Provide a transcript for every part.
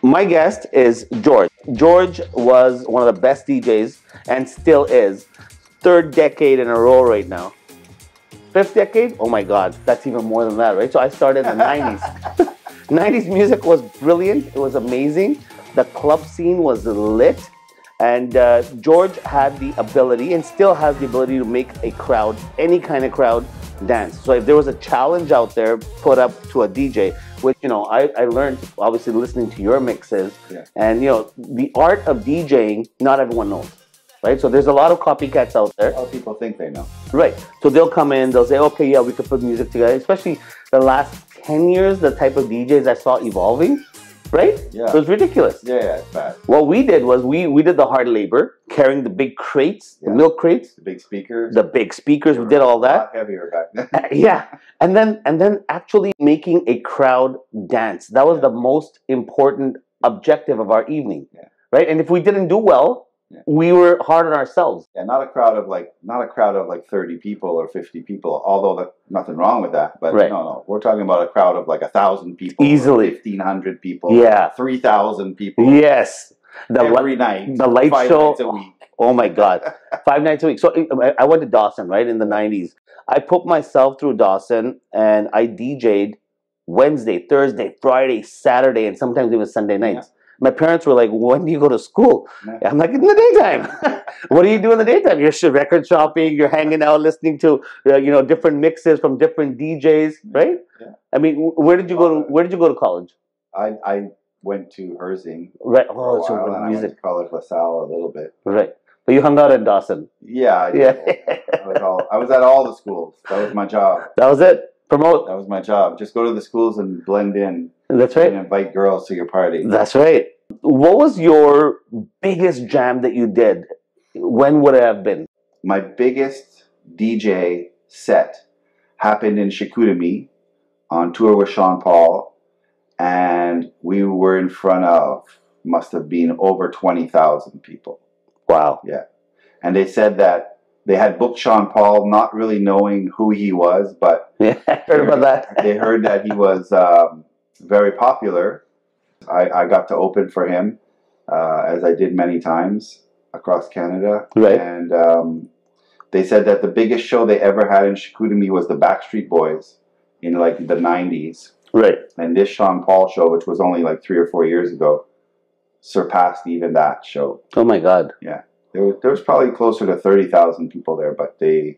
My guest is George. George was one of the best DJs and still is. Third decade in a row right now. Fifth decade? Oh my God, that's even more than that, right? So I started in the 90s. 90s music was brilliant. It was amazing. The club scene was lit. And George had the ability and still has the ability to make a crowd, any kind of crowd, dance. So if there was a challenge out there put up to a DJ, which, you know, I learned obviously listening to your mixes, and, you know, the art of DJing, not everyone knows, right? So there's a lot of copycats out there. A lot of people think they know. Right. So they'll come in, they'll say, okay, yeah, we could put music together. Especially the last 10 years, the type of DJs I saw evolving. Right? Yeah. It was ridiculous. Yeah, it's bad. What we did was we did the hard labor, carrying the big crates, the milk crates. The big speakers. The big speakers. We did all that. A lot heavier back then. Yeah. And then actually making a crowd dance. That was the most important objective of our evening. Yeah. Right? And if we didn't do well, we were hard on ourselves. Yeah, not a crowd of like 30 people or 50 people, although nothing wrong with that. But no, we're talking about a crowd of like 1,000 people. Easily. 1,500 people. Yeah. 3,000 people. Yes. Every night. The light 5 show. nights a week. Oh my God. 5 nights a week. So I went to Dawson, right, in the 90s. I put myself through Dawson and I DJ'd Wednesday, Thursday, Friday, Saturday, and sometimes even Sunday nights. Yeah. My parents were like, when do you go to school? Yeah. I'm like, in the daytime. What do you do in the daytime? You're record shopping, you're hanging out, listening to you know, different mixes from different DJs, right? Yeah. I mean, where did you go to college? I went to Herzing. Right. Oh, so and I went to college LaSalle a little bit. Right. But you hung out in Dawson. Yeah, I did. I was at all the schools. That was my job. That was it. Promote. That was my job. Just go to the schools and blend in. That's right. And invite girls to your party. That's right. What was your biggest jam that you did? When would it have been? My biggest DJ set happened in Chicoutimi on tour with Sean Paul, and we were in front of, must have been over 20,000 people. Wow. Yeah. And they said that they had booked Sean Paul, not really knowing who he was, but yeah, I heard about that. They heard that he was very popular. I got to open for him, as I did many times across Canada. Right. And they said that the biggest show they ever had in Chicoutimi was the Backstreet Boys in like the 90s. Right. And this Sean Paul show, which was only like 3 or 4 years ago, surpassed even that show. Oh my God. Yeah. There was probably closer to 30,000 people there, but they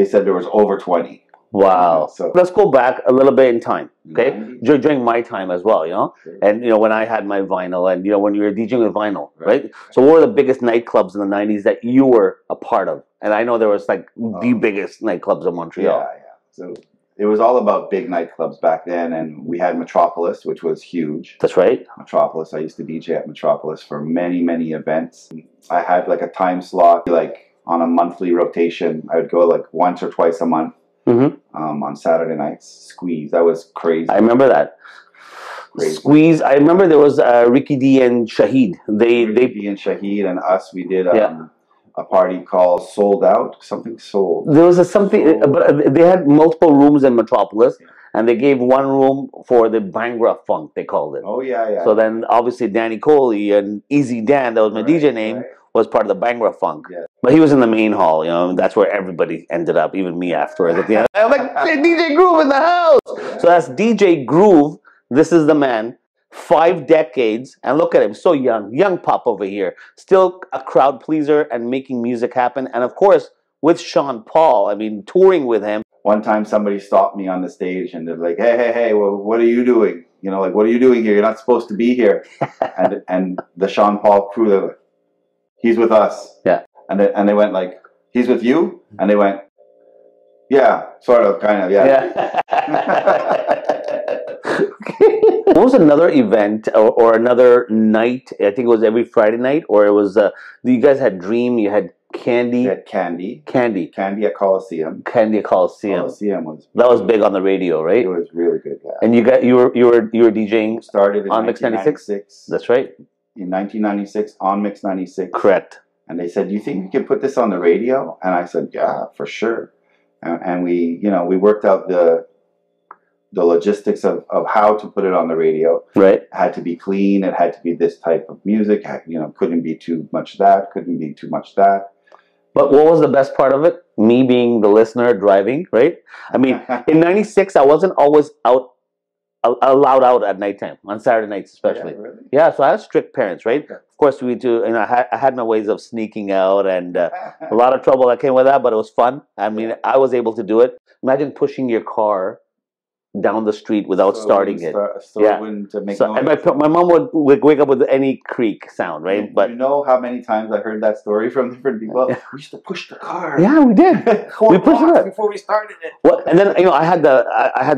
said there was over 20. Wow. So let's go back a little bit in time, okay? During my time as well, you know? Sure. And, you know, when I had my vinyl and, you know, when you were DJing with vinyl, right? So what were the biggest nightclubs in the 90s that you were a part of? And I know there was like the biggest nightclubs in Montreal. Yeah. So it was all about big nightclubs back then, and we had Metropolis, which was huge. That's right. Metropolis. I used to DJ at Metropolis for many, many events. I had like a time slot, like on a monthly rotation. I would go like once or twice a month. On Saturday nights. Squeeze. That was crazy. I remember that. Crazy. Squeeze. I remember there was Ricky D and Shahid. Ricky D and Shahid and us. We did a party called Sold Out. Something sold. There was but they had multiple rooms in Metropolis, and they gave one room for the Bhangra funk. They called it. Oh yeah. So then obviously Danny Kohli and Easy Dan, that was my DJ name, was part of the Bhangra funk. Yeah. But he was in the main hall, you know, that's where everybody ended up, even me afterwards. At the end. I'm like, hey, DJ Groove in the house! So that's DJ Groove. This is the man. 5 decades. And look at him, so young pop over here. Still a crowd pleaser and making music happen. And of course, with Sean Paul, I mean, touring with him. One time somebody stopped me on the stage and they're like, hey, well, what are you doing? You know, like, what are you doing here? You're not supposed to be here. and the Sean Paul crew, they're like, he's with us. Yeah. And they went like, he's with you? And they went, yeah, sort of, kind of, yeah. What was another event or another night? I think it was every Friday night, or it was, you guys had Dream, you had Candy. We had Candy. Candy at Coliseum. Candy at Coliseum. Coliseum was... That was big on the radio, right? It was really good, yeah. And you were DJing started in on Mix 96? That's right. In 1996, on Mix 96. Correct. And they said, do you think we can put this on the radio? And I said, yeah, for sure. And we, you know, we worked out the the logistics of how to put it on the radio. Right. It had to be clean. It had to be this type of music. Couldn't be too much that. Couldn't be too much that. But what was the best part of it? Me being the listener driving, right? I mean, in '96, I wasn't always allowed out at nighttime, on Saturday nights especially. Yeah, really? Yeah, so I had strict parents, right? Okay. Of course, we do. I had my ways of sneaking out, and a lot of trouble that came with that, but it was fun. I mean, I was able to do it. Imagine pushing your car down the street without starting it. To make noise. And my mom would wake up with any creak sound, right? But you know how many times I heard that story from different people? Yeah. We used to push the car. Yeah, we did. We pushed it before we started it. Well, and then I had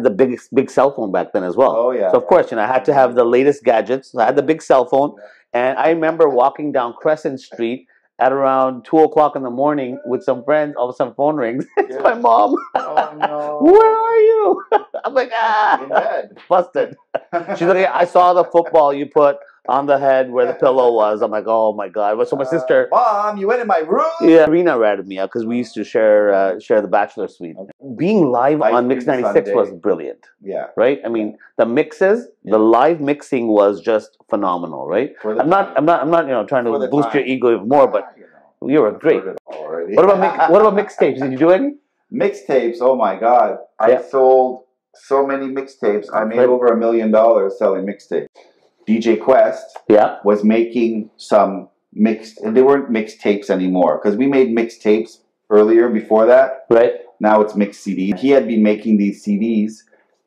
the big cell phone back then as well. Oh yeah. So of course, I had to have the latest gadgets. So I had the big cell phone, and I remember walking down Crescent Street at around 2:00 in the morning with some friends. All of a sudden, phone rings. It's my mom. Oh no! Where are you? I'm like, in bed, busted. She's like, I saw the football you put on the head where the pillow was. I'm like, oh my god. So my sister, Mom, you went in my room. Yeah, Rena ratted me out because we used to share the bachelor suite. Okay. Being live on Mix 96 was brilliant. Yeah. Right. I mean, the mixes, the live mixing was just phenomenal. Right. I'm not trying to boost your ego even more, but you were great. What about mixtapes? Did you do any? Mixtapes? Oh my god! I sold so many mixtapes. I made over $1 million selling mixtapes. DJ Quest was making some mixed, and they weren't mixtapes anymore because we made mixtapes earlier before that. Right. Now it's mixed CDs. He had been making these CDs,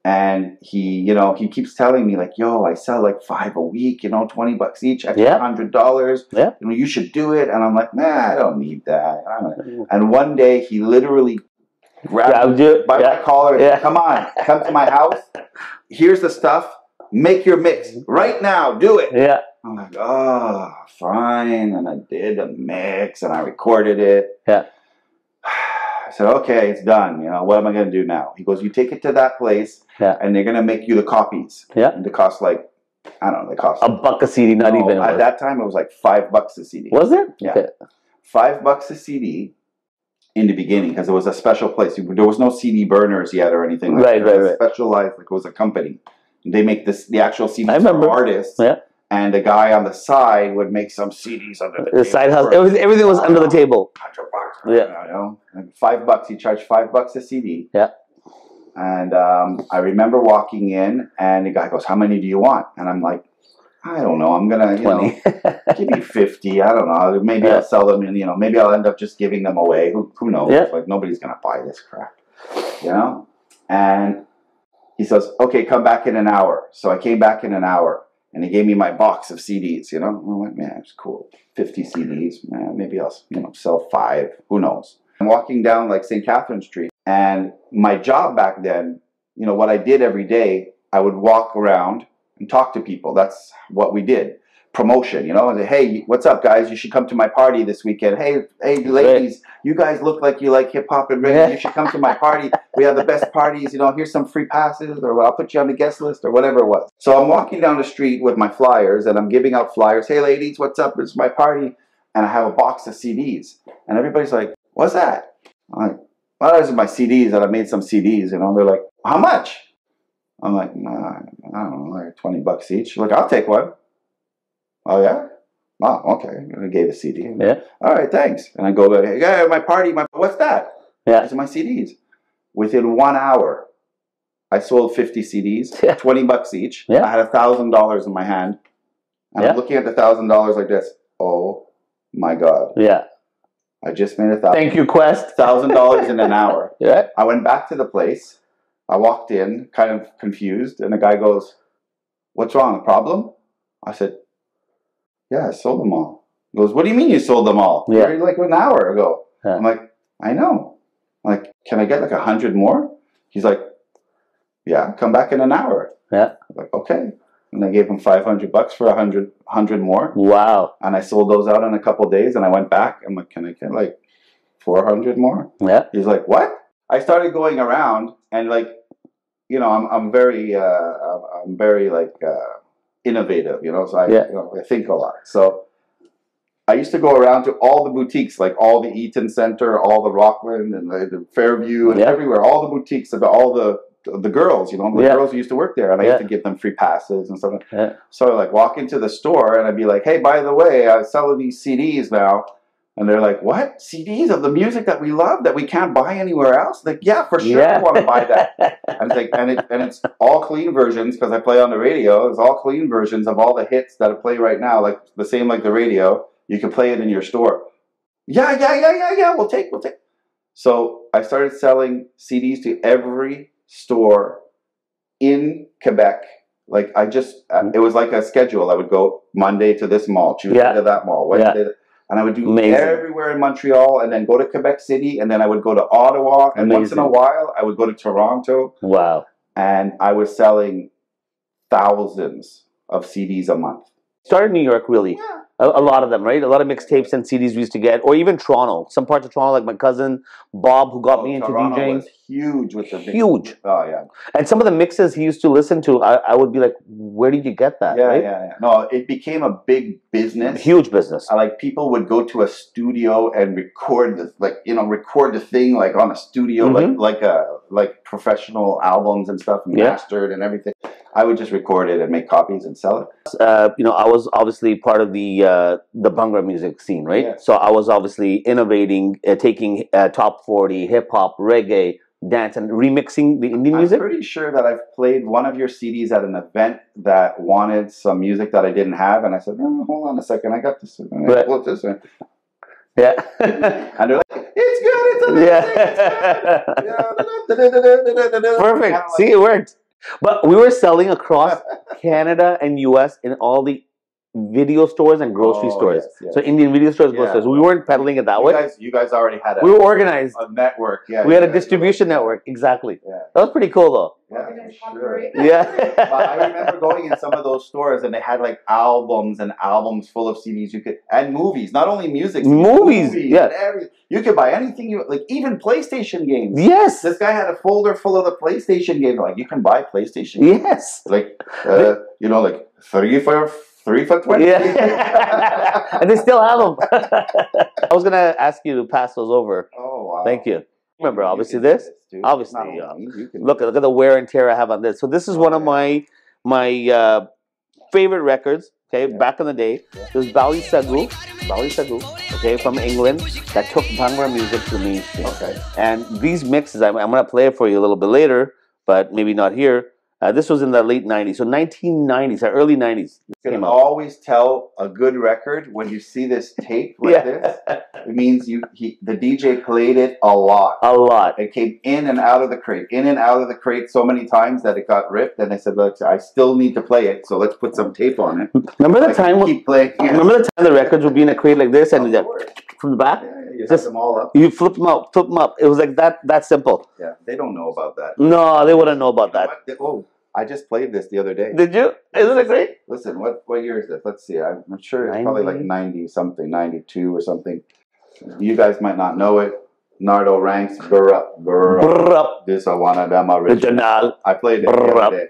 and he keeps telling me like, "Yo, I sell like 5 a week, $20 each, extra $100. Yeah. You should do it." And I'm like, "Nah, I don't need that." And one day he literally grabbed me by my collar and said, come to my house. Here's the stuff. Make your mix right now. Do it. Yeah. I'm like, oh, fine. And I did the mix and I recorded it. Yeah. I said, okay, it's done. What am I going to do now? He goes, you take it to that place and they're going to make you the copies. Yeah. And they cost like, I don't know, they cost $1 a CD, not even. At that time, it was like $5 a CD. Was it? Yeah. Okay. $5 a CD. In the beginning, because it was a special place. There was no CD burners yet or anything like that. Right. Specialized, like it was a company. They make the actual CDs for artists. Yeah. And the guy on the side would make some CDs under the side hustle. Everything was under the table. $100. Yeah. $5. He charged $5 a CD. Yeah. And I remember walking in, and the guy goes, "How many do you want?" And I'm like, I don't know. I'm gonna, give me 50. I don't know. Maybe I'll sell them, and maybe I'll end up just giving them away. Who knows? Yeah. Like nobody's gonna buy this crap, And he says, "Okay, come back in an hour." So I came back in an hour, and he gave me my box of CDs. I'm like, man, it's cool. 50 CDs. Man, maybe I'll sell 5. Who knows? I'm walking down like St. Catherine Street, and my job back then, what I did every day, I would walk around and talk to people. That's what we did. Promotion, and say, hey, what's up, guys? You should come to my party this weekend. Hey, ladies, you guys look like you like hip hop and reggae. You should come to my party. We have the best parties. Here's some free passes, or I'll put you on the guest list, or whatever it was. So I'm walking down the street with my flyers, and I'm giving out flyers. Hey, ladies, what's up? It's my party, and I have a box of CDs, and everybody's like, "What's that?" I'm like, "Well, those are my CDs, and I made some CDs." They're like, "How much?" I'm like, nah, I don't know, like $20 each. Like, I'll take one. Oh, yeah? Oh, okay. And I gave a CD. Yeah. All right, thanks. And I go, hey, my party, what's that? Yeah. These are my CDs. Within 1 hour, I sold 50 CDs, $20 each. Yeah. I had $1,000 in my hand. And I'm looking at the $1,000 like this. Oh, my God. Yeah. I just made $1,000. Thank you, Quest. $1,000 in an hour. Yeah. I went back to the place. I walked in, kind of confused, and the guy goes, "What's wrong? A problem?" I said, "Yeah, I sold them all." He goes, "What do you mean you sold them all? Yeah. Like an hour ago." Yeah. I'm like, "I know." I'm like, "Can I get like 100 more?" He's like, "Yeah, come back in an hour." Yeah. I'm like, "Okay." And I gave him $500 for 100 more. Wow. And I sold those out in a couple of days, and I went back. I'm like, "Can I get like 400 more?" Yeah. He's like, "What?" I started going around, and like, I'm very like innovative, so I think a lot. So I used to go around to all the boutiques, like all the Eaton Center, all the Rockland, and the Fairview, and everywhere, all the boutiques, and all the the girls, the girls who used to work there, and I used to give them free passes and stuff. So I like walk into the store and I'd be like, hey, by the way, I'm selling these CDs now. And they're like, what? CDs of the music that we love that we can't buy anywhere else? Like, yeah, for sure I want to buy that. And it's like, and it's all clean versions because I play on the radio. It's all clean versions of all the hits that I play right now, like the same like the radio. You can play it in your store. Yeah. We'll take. So I started selling CDs to every store in Quebec. Like it was like a schedule. I would go Monday to this mall, Tuesday to that mall, Wednesday and I would do everywhere in Montreal and then go to Quebec City and then I would go to Ottawa and once in a while I would go to Toronto. Wow. And I was selling thousands of CDs a month. Started in New York, really. Yeah. A lot of them, right? A lot of mixtapes and CDs we used to get, or even Toronto. Some parts of Toronto, like my cousin Bob, who got me into Toronto DJing. Was huge with the huge. Oh yeah. And some of the mixes he used to listen to, I would be like, "Where did you get that?" Yeah. No, it became a big business. Huge business. Like people would go to a studio and record record the thing like on a studio, like professional albums and stuff, mastered and everything. I would just record it and make copies and sell it. I was obviously part of the Bhangra music scene, right? Yeah. So I was obviously innovating, taking top 40, hip hop, reggae, dance, and remixing the Indian music. I'm pretty sure that I've played one of your CDs at an event that wanted some music that I didn't have, and I said, oh, "Hold on a second, I got this." And I put this in. Yeah. And they're like, "It's good. It's amazing. Yeah. Perfect. See, it worked. But we were selling across Canada and US in all the video stores and grocery stores. Yes. So Indian video stores, grocery stores. We weren't peddling it that way. You guys already had we were organized. A network. Yeah. We had a distribution network. Exactly. Yeah. That was pretty cool though. Yeah, sure. Yeah. But I remember going in some of those stores and they had like albums and albums full of CDs and movies, not only music. Movies. Yeah. You could buy anything even PlayStation games. Yes. This guy had a folder full of the PlayStation games. Like you can buy PlayStation games. Yes. Like like 3 for 20. Yeah. And they still have them. I was gonna ask you to pass those over. Oh wow. Thank you. Remember, obviously this. Obviously, look at the wear and tear I have on this. So this is one of my favorite records. Okay, back in the day, it was Bally Sagoo, okay, from England, that took Bhangra music to the mainstream. Okay, and these mixes, I'm gonna play it for you a little bit later, but maybe not here. This was in the late 90s, so 1990s, or early 90s. You can always tell a good record when you see this tape like this. It means the DJ played it a lot. A lot. It came in and out of the crate, so many times that it got ripped. And they said, "Look, I still need to play it, so let's put some tape on it." Remember the time? Keep playing. Remember the time the records would be in a crate like this, and from the back, you set them all up. You flip them up. It was like that simple. Yeah, they don't know about that. No, they wouldn't know about that. I just played this the other day. Did you? Isn't it great? Listen, what year is this? Let's see. I'm sure it's probably like 90 something, 92 or something. You guys might not know it. Nardo Ranks, Burrup. This is one of them original. I played it the other day.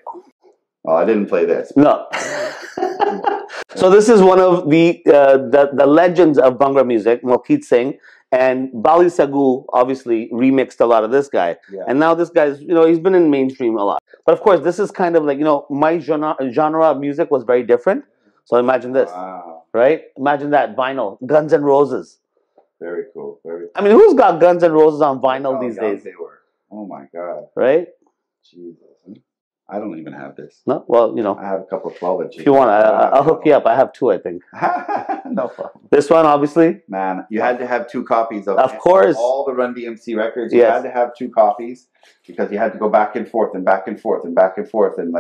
Well, I didn't play this. No. So this is one of the legends of Bhangra music, Malkit Singh. And Bally Sagoo obviously remixed a lot of this guy. Yeah. And now this guy's, he's been in mainstream a lot. But of course, this is kind of like, my genre of music was very different. So imagine this, right? Imagine that, vinyl, Guns N' Roses. Very cool, very cool. I mean, who's got Guns N' Roses on vinyl these days? They were. Oh my God. Right? Jesus. I don't even have this. No? Well, I have a couple of 12 inches. If you want, I'll hook you up. I have 2, I think. No problem. This one, obviously. Man, you had to have 2 copies of course. All the Run DMC records. You had to have 2 copies because you had to go back and forth and back and forth and back and forth. And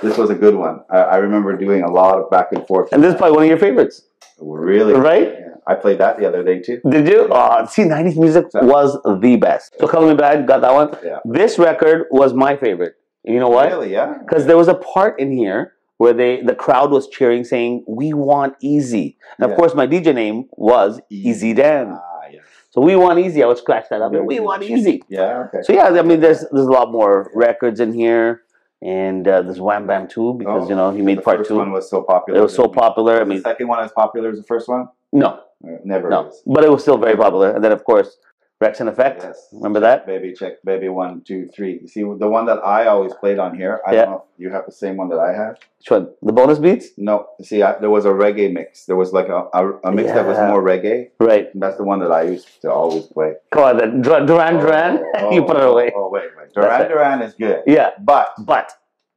this was a good one. I remember doing a lot of back and forth. And this is probably one of your favorites. Really? Right? Yeah. I played that the other day too. Did you? See, 90s music was the best. So Color Me Bad, got that one? Yeah. This record was my favorite. You know what? Really, yeah. Because there was a part in here where the crowd was cheering, saying, "We want Easy." And of course, my DJ name was Easy Dan. Yeah. So We Want Easy. I would scratch that up. We Want Easy. Yeah. Okay. So yeah, I mean, there's a lot more records in here. And there's Wham Bam too, because he made part 2. The first one was so popular. It was so popular. The second one as popular as the first one? No, Never. No, but it was still very popular. And then of course, Rex and Effect. Yes. Remember that? Check baby 1, 2, 3. You see the one that I always played on here. I don't know if you have the same one that I have. Which one? The bonus beats? No. See, there was a reggae mix. There was like a mix that was more reggae. Right. And that's the one that I used to always play. Come on, then. Duran. You put it away. Oh, wait. Duran is good. Yeah. But.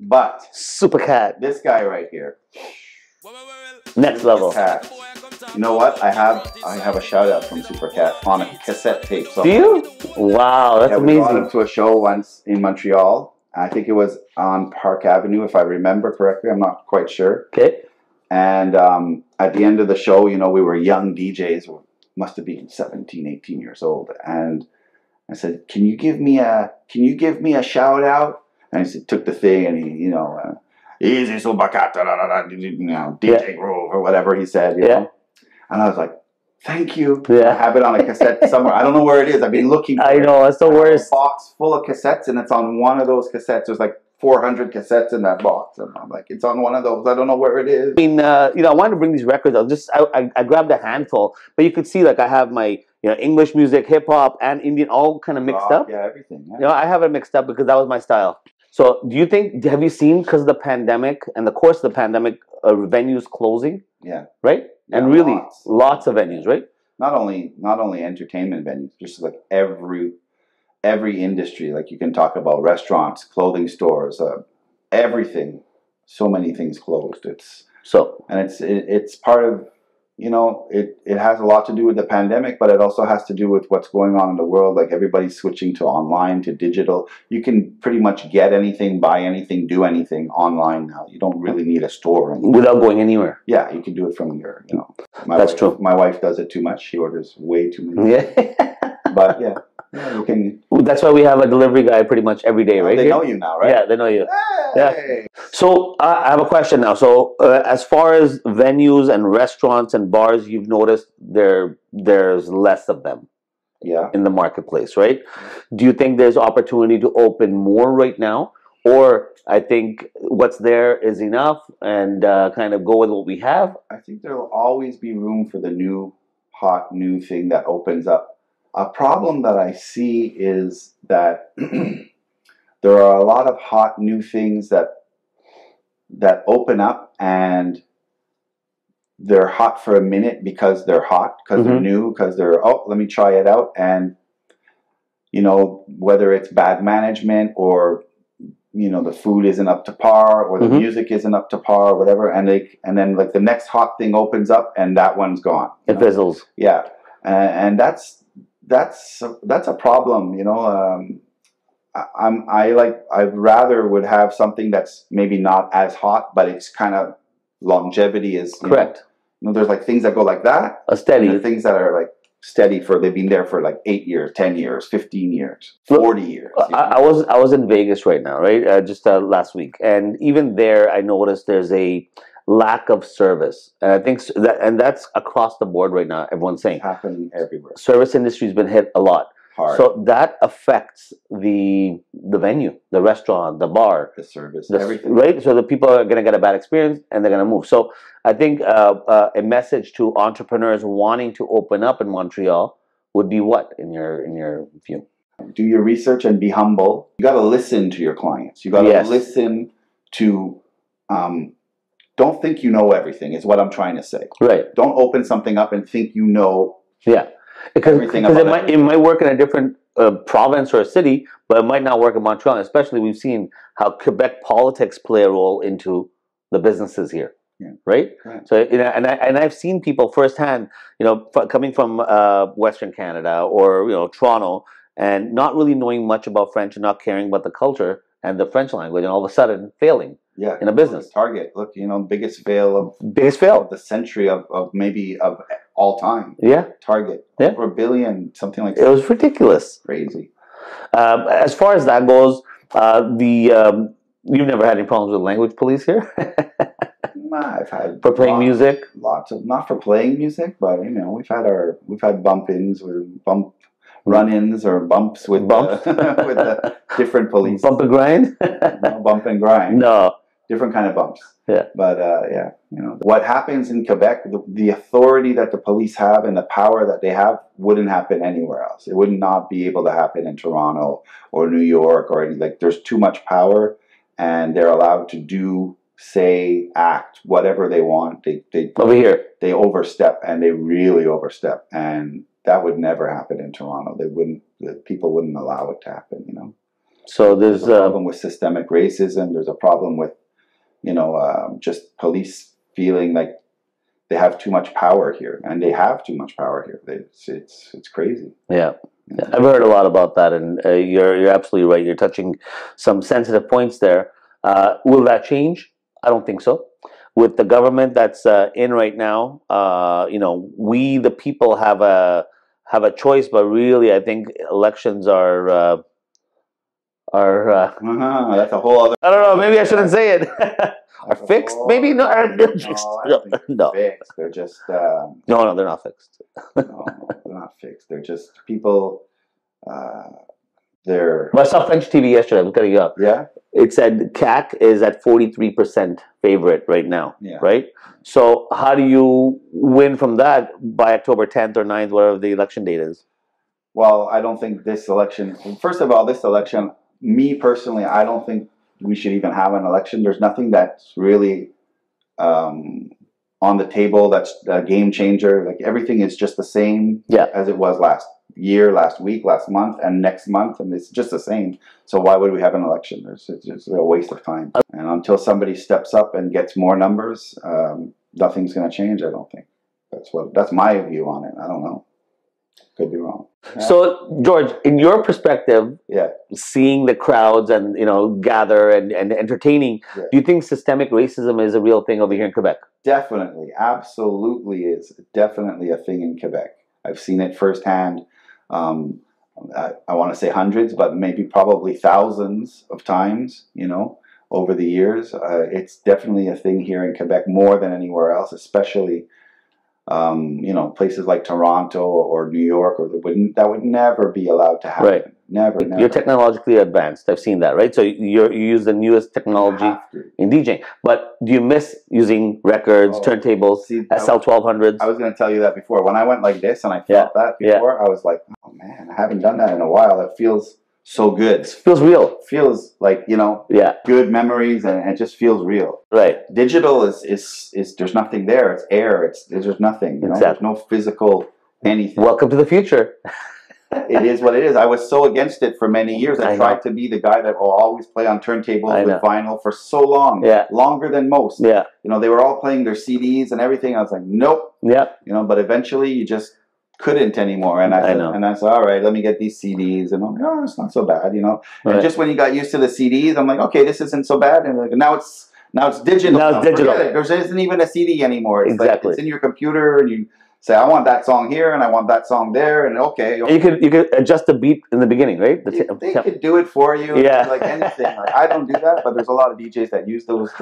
Supercat. This guy right here. Next level. Cat. You know what? I have a shout out from Supercat on a cassette tape. So do you? Wow, that's amazing. We brought him to a show once in Montreal. I think it was on Park Avenue, if I remember correctly. I'm not quite sure. Okay. And at the end of the show, you know, we were young DJs. We must have been 17, 18 years old. And I said, "Can you give me a shout out?" And he took the thing and he, you know, easy Supercat, you know, DJ Grove or whatever he said. You know? And I was like, "Thank you." Yeah. I have it on a cassette somewhere. I don't know where it is. I've been looking for it. I know, it's the worst. A box full of cassettes, and it's on one of those cassettes. There's like 400 cassettes in that box. And I'm like, it's on one of those. I don't know where it is. I mean, you know, I wanted to bring these records. I grabbed a handful, but you could see, like, I have my, you know, English music, hip hop, and Indian all kind of mixed up. Yeah, everything. Yeah. You know, I have it mixed up because that was my style. So, do you think, have you seen, because of the pandemic and the course of the pandemic, venues closing? Yeah. Right? Yeah, and really, lots of venues, right? Not only entertainment venues, just like every industry. Like you can talk about restaurants, clothing stores, everything. So many things closed. It's part of, you know, it has a lot to do with the pandemic, but it also has to do with what's going on in the world. Like everybody's switching to online, to digital. You can pretty much get anything, buy anything, do anything online now. You don't really need a store anymore. Without going anywhere. Yeah, you can do it from your, you know. That's true. My wife does it too much. She orders way too many. Yeah. But yeah, you can. That's why we have a delivery guy pretty much every day, right? They know you now, right? Yeah, they know you. Hey! Yeah. So I have a question now. So as far as venues and restaurants and bars, you've noticed there's less of them. Yeah. In the marketplace, right? Do you think there's opportunity to open more right now? Or I think what's there is enough and kind of go with what we have? I think there will always be room for the new, hot, new thing that opens up. A problem that I see is that there are a lot of hot, new things that open up and they're hot for a minute because they're hot, because they're new, because they're, oh, let me try it out. And, you know, whether it's bad management or, you know, the food isn't up to par or the music isn't up to par or whatever. And then like the next hot thing opens up and that one's gone. It fizzles. Yeah. And that's a problem, you know. I'd rather would have something that's maybe not as hot, but it's kind of longevity is correct. You know, there's like things that go like that. A steady. Things that are like steady they've been there for like 8 years, 10 years, 15 years, 40 years. I was in Vegas right now, right? Just last week, and even there, I noticed there's a lack of service, and I think that's across the board right now. Everyone's saying it's happening everywhere. Service industry's been hit a lot. Hard. So that affects the venue, the restaurant, the bar, the service, everything. Right? So the people are going to get a bad experience and they're going to move. So I think a message to entrepreneurs wanting to open up in Montreal would be what in your view? Do your research and be humble. You got to listen to your clients. You got to listen to. Don't think you know everything. Is what I'm trying to say. Right. Don't open something up and think you know. Yeah. Because it might work in a different province or a city, but it might not work in Montreal. And especially, we've seen how Quebec politics play a role into the businesses here, right? So, you know, and I've seen people firsthand, you know, coming from Western Canada or, you know, Toronto, and not really knowing much about French and not caring about the culture and the French language, and all of a sudden failing. Yeah, in a business. Target. Look, you know, biggest fail of the century of maybe of all time. Yeah. Target. Yeah. Over $1 billion, something like that. It was ridiculous. Crazy. As far as that goes, you've never had any problems with language police here? I've had for playing music. Lots of, not for playing music, but you know, we've had bump-ins or run-ins or bumps with with the different police. Bump and grind? No, bump and grind. No. different kind of bumps. Yeah. But yeah, you know, what happens in Quebec, the authority that the police have and the power that they have wouldn't happen anywhere else. It would not be able to happen in Toronto or New York or any, like, there's too much power, and they're allowed to do, say, act, whatever they want. They Over here, they overstep, and they really overstep, and that would never happen in Toronto. They wouldn't. The people wouldn't allow it to happen. You know. so there's a problem with systemic racism. There's a problem with, you know, just police feeling like they have too much power here, and they have too much power here. It's crazy. Yeah. I've heard a lot about that, and you're absolutely right. You're touching some sensitive points there. Will that change? I don't think so. With the government that's in right now, you know, we the people have a choice, but really, I think elections are. That's a whole other. I don't know. Maybe I shouldn't say it. Are fixed? Maybe no. Are fixed? No, I don't think they're fixed. They're just. No, they're not fixed. No, they're not fixed. They're just people. They're. Well, I saw French TV yesterday. I'm cutting you up. Yeah. It said CAC is at 43% favorite right now. Yeah. Right. So how do you win from that by October 10th or 9th, whatever the election date is? Well, I don't think this election. First of all, this election. Me personally, I don't think we should even have an election. There's nothing that's really on the table that's a game changer. Like, everything is just the same as it was last year, last week, last month, and next month, and it's just the same. So why would we have an election? It's just a waste of time. And until somebody steps up and gets more numbers, nothing's going to change. I don't think. That's my view on it. I don't know. Could be wrong. Yeah. So, George, in your perspective, seeing the crowds and, you know, gather and entertaining, do you think systemic racism is a real thing over here in Quebec? Definitely, absolutely is definitely a thing in Quebec. I've seen it firsthand. I want to say hundreds, but maybe probably thousands of times. You know, over the years, it's definitely a thing here in Quebec more than anywhere else, especially. You know, places like Toronto or New York, or that would never be allowed to happen. Right. Never. You're technologically advanced. I've seen that, right? So you use the newest technology in DJing. But do you miss using records, turntables, SL1200s? I was going to tell you that before. When I went like this and I felt that before, I was like, oh man, I haven't done that in a while. It feels so good. It feels real. Feels like, you know, good memories, and it just feels real. Right. Digital is there's nothing there. It's air. There's nothing. You know, there's no physical anything. Welcome to the future. It is what it is. I was so against it for many years. I tried to be the guy that will always play on turntables with vinyl for so long. Longer than most. You know, they were all playing their CDs and everything. I was like, nope. You know, but eventually you just couldn't anymore, and I said, all right, let me get these CDs, and I'm like, oh, it's not so bad, you know. And just when you got used to the CDs, I'm like, okay, this isn't so bad, and like, now it's digital. Now it's digital. There isn't even a CD anymore. It's like it's in your computer, and you say, I want that song here, and I want that song there, and okay. You could adjust the beat in the beginning, right? They could do it for you, like anything. Like, I don't do that, but there's a lot of DJs that use those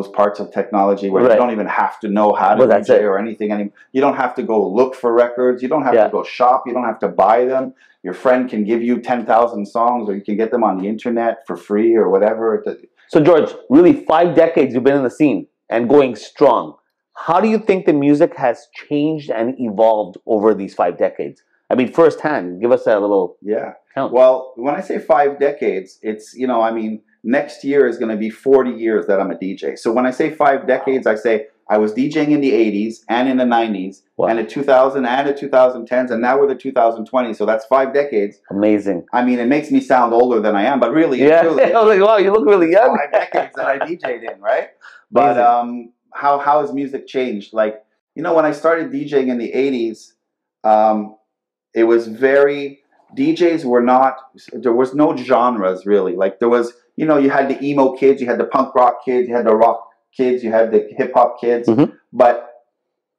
parts of technology where you don't even have to know how to DJ or anything anymore. You don't have to go look for records. You don't have to go shop. You don't have to buy them. Your friend can give you 10,000 songs, or you can get them on the internet for free or whatever. So, George, really 5 decades you've been in the scene and going strong. How do you think the music has changed and evolved over these 5 decades? I mean, firsthand, give us a little count. Well, when I say 5 decades, it's, you know, I mean, next year is going to be 40 years that I'm a DJ. So when I say 5 decades, I say I was DJing in the 80s and in the 90s and the 2000 and the 2010s, and now we're the 2020s. So that's 5 decades. Amazing. I mean, it makes me sound older than I am, but really, truly, I was like, wow, you look really young. 5 decades that I DJ'd in, right? But how has music changed? Like, you know, when I started DJing in the 80s, it was DJs were not, there was no genres really. Like, there was, you know, you had the emo kids, you had the punk rock kids, you had the rock kids, you had the hip hop kids, but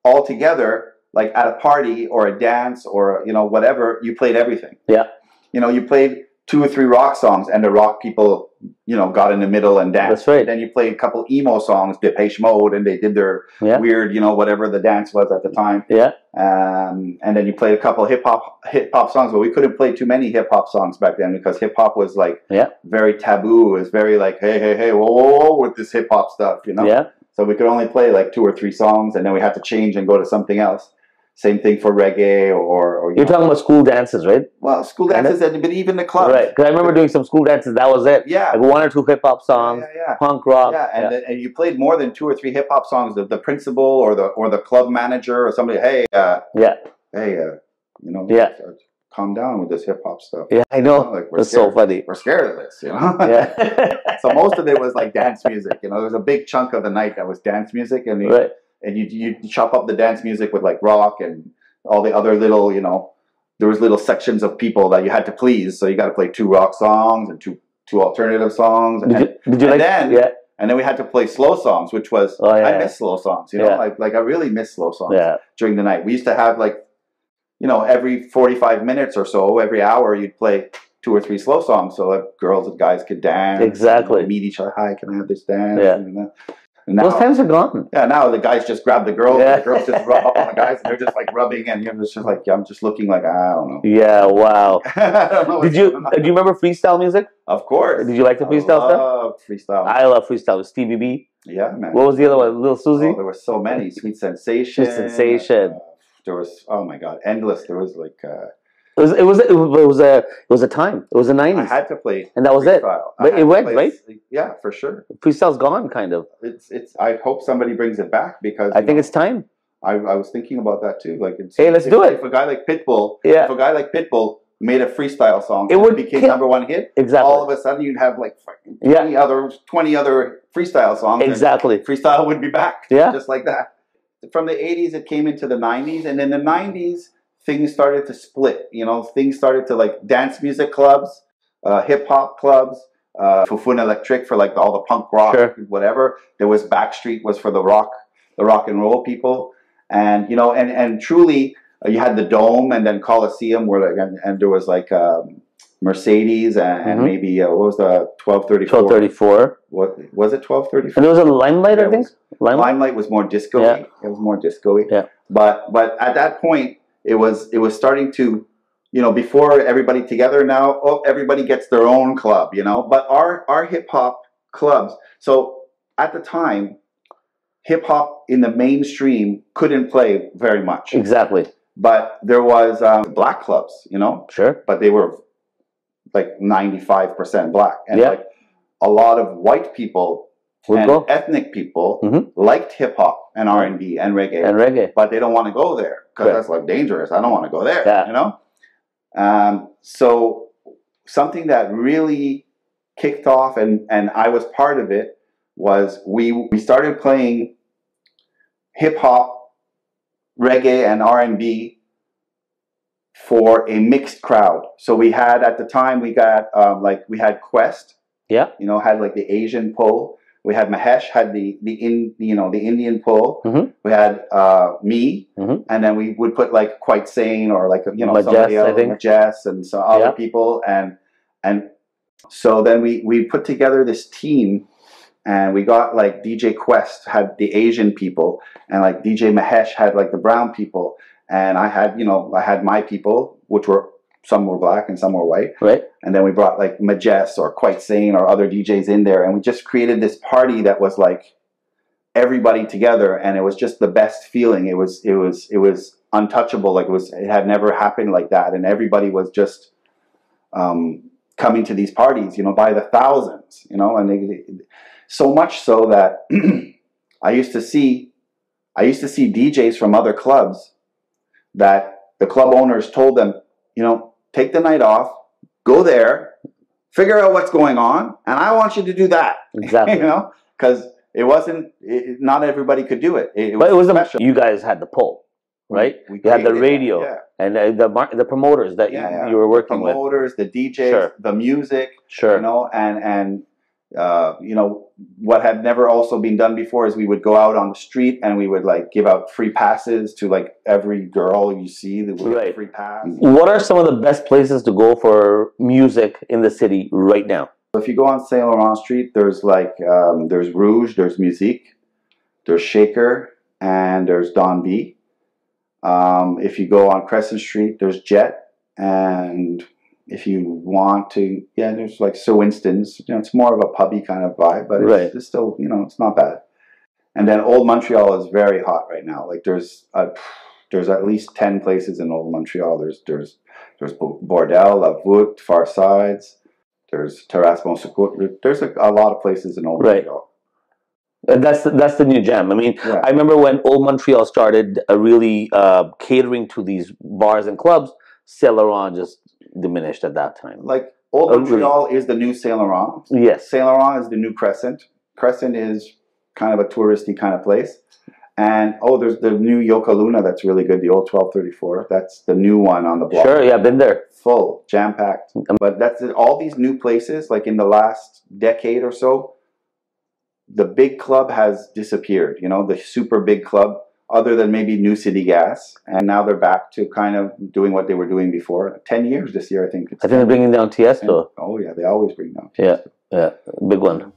all together, like at a party or a dance or, you know, whatever, you played everything. You know, you played 2 or 3 rock songs, and the rock people, you know, got in the middle and danced. That's right. Then you played a couple emo songs, Depeche Mode, and they did their weird, you know, whatever the dance was at the time. Yeah. And then you played a couple hip hop songs, but we couldn't play too many hip hop songs back then because hip hop was like very taboo. It was very like, hey, whoa, whoa, whoa, with this hip hop stuff, you know. Yeah. So we could only play like 2 or 3 songs, and then we had to change and go to something else. Same thing for reggae or You're talking about school dances, right? Well, school dances, but even the clubs. Right, because I remember doing some school dances. That was it. Yeah, like 1 or 2 hip hop songs, punk rock. Yeah, and you played more than 2 or 3 hip hop songs. The principal or the club manager or somebody, hey, you know, calm down with this hip hop stuff. Yeah, I know. You know, like, it's so funny. We're scared of this, you know. Yeah. So most of it was like dance music. You know, there was a big chunk of the night that was dance music, and you chop up the dance music with like rock and all the other little, you know, there was little sections of people that you had to please. So you got to play 2 rock songs and two alternative songs. And, and then we had to play slow songs, which was, I miss slow songs, you know, like I really miss slow songs during the night. We used to have like, you know, every 45 minutes or so, every hour, you'd play 2 or 3 slow songs so that girls and guys could dance. Exactly. You know, meet each other. Hi, can I have this dance? Yeah. And now, those times are gone. Yeah, now the guys just grab the girls, and the girls just rub on the guys, and they're just like rubbing, and you're just like, I'm just looking like, I don't know. Yeah, wow. I don't know. Do you remember freestyle music? Of course. Did you like the freestyle stuff? I love freestyle. I love freestyle. With Stevie B. Yeah, man. What was the other one? Little Susie? Oh, there were so many. Sweet Sensation. Sweet Sensation. There was, oh my God, endless. There was like... It was a time. It was the 90s. I had to play, and that was freestyle. But it went, right? Yeah, for sure. Freestyle's gone, kind of. It's. I hope somebody brings it back because I think it's time. I was thinking about that too. Like, hey, let's do it. If a guy like Pitbull, made a freestyle song, it became #1 hit. Exactly. All of a sudden, you'd have like 20 other freestyle songs. Exactly. And freestyle would be back. Yeah. Just like that. From the 80s, it came into the 90s, and in the 90s. Things started to split, you know, things started to like dance music clubs, hip hop clubs, Fufun Electric for like all the punk rock, whatever. There was Backstreet was for the rock and roll people. And, you know, and truly you had the Dome and then Coliseum where like, and there was like Mercedes and maybe, what was the 1234? 1234. What was it, 1234? And there was a Limelight, I think? Limelight was more disco-y. Yeah. It was more disco-y. Yeah. But at that point, it was starting to, you know, before everybody together. Now, everybody gets their own club, you know. But our hip hop clubs. So at the time, hip hop in the mainstream couldn't play very much. Exactly. But there was black clubs, you know. Sure. But they were like 95% black, and like a lot of white people and ethnic people liked hip hop and R&B and reggae, but they don't want to go there because that's like dangerous. I don't want to go there, you know. So something that really kicked off, and I was part of it, was we started playing hip hop, reggae, and R&B for a mixed crowd. So we had at the time we got we had Quest, you know, had like the Asian pull. We had Mahesh had the Indian pull. We had me, and then we would put like Quite Sane or like, you know, somebody else, Jess and some other people, and so then we put together this team, and we got like DJ Quest had the Asian people, and like DJ Mahesh had like the brown people, and I had my people, which were some were black and some were white. Right. And then we brought like Majest or Quite Sane or other DJs in there, and we just created this party that was like everybody together, and it was just the best feeling. It was untouchable. Like it had never happened like that, and everybody was just coming to these parties, you know, by the thousands, you know, and so much so that I used to see DJs from other clubs that the club owners told them, you know, take the night off, go there, figure out what's going on, and I want you to do that. Exactly. You know, because it wasn't, not everybody could do it. It was special. You guys had the pull, right? You had the radio and the promoters that you were working with. The promoters, the DJs, the music, you know, and You know, what had never also been done before is we would go out on the street and we would like give out free passes to like every girl you see that would get a free pass. What are some of the best places to go for music in the city right now? If you go on Saint Laurent Street, there's like there's Rouge, there's Musique, there's Shaker, and there's Don B. If you go on Crescent Street, there's Jet, and if you want to, yeah, there's like Sir Winston's. You know, it's more of a pubby kind of vibe, but it's still, you know, it's not bad. And then Old Montreal is very hot right now. Like there's at least 10 places in Old Montreal. There's Bordel, La Voûte, Far Sides. There's Terrasse Bon Secours. There's a lot of places in Old Montreal. And that's the new jam. I mean, I remember when Old Montreal started really catering to these bars and clubs, Saint Laurent just diminished at that time. Like Old Montreal is the new Saint Laurent. Yes. Saint Laurent is the new Crescent. Crescent is kind of a touristy kind of place. And there's the new Yoka Luna that's really good, the old 1234. That's the new one on the block. Sure, yeah, I've been there. Full, jam-packed. But that's all these new places, like in the last decade or so, the big club has disappeared, you know, the super big club, other than maybe New City Gas. And now they're back to kind of doing what they were doing before. 10 years this year, I think. I think they're bringing down Tiesto. Oh, yeah, they always bring down Tiesto. Yeah, big one.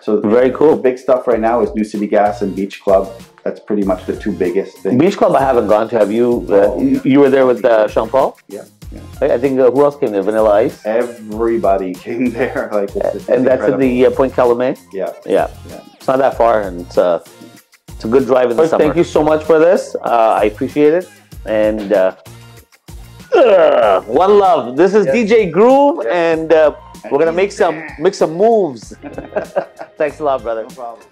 So very cool. The big stuff right now is New City Gas and Beach Club. That's pretty much the two biggest things. Beach Club I haven't gone to. Have you? You were there with Sean Paul? Yeah. I think who else came there? Vanilla Ice? Everybody came there. Like, and that's at the Point Calumet? Yeah. It's not that far, and it's a good drive in the summer. Thank you so much for this. I appreciate it. And one love. This is DJ Groove, and we're gonna make some moves. Thanks a lot, brother. No problem.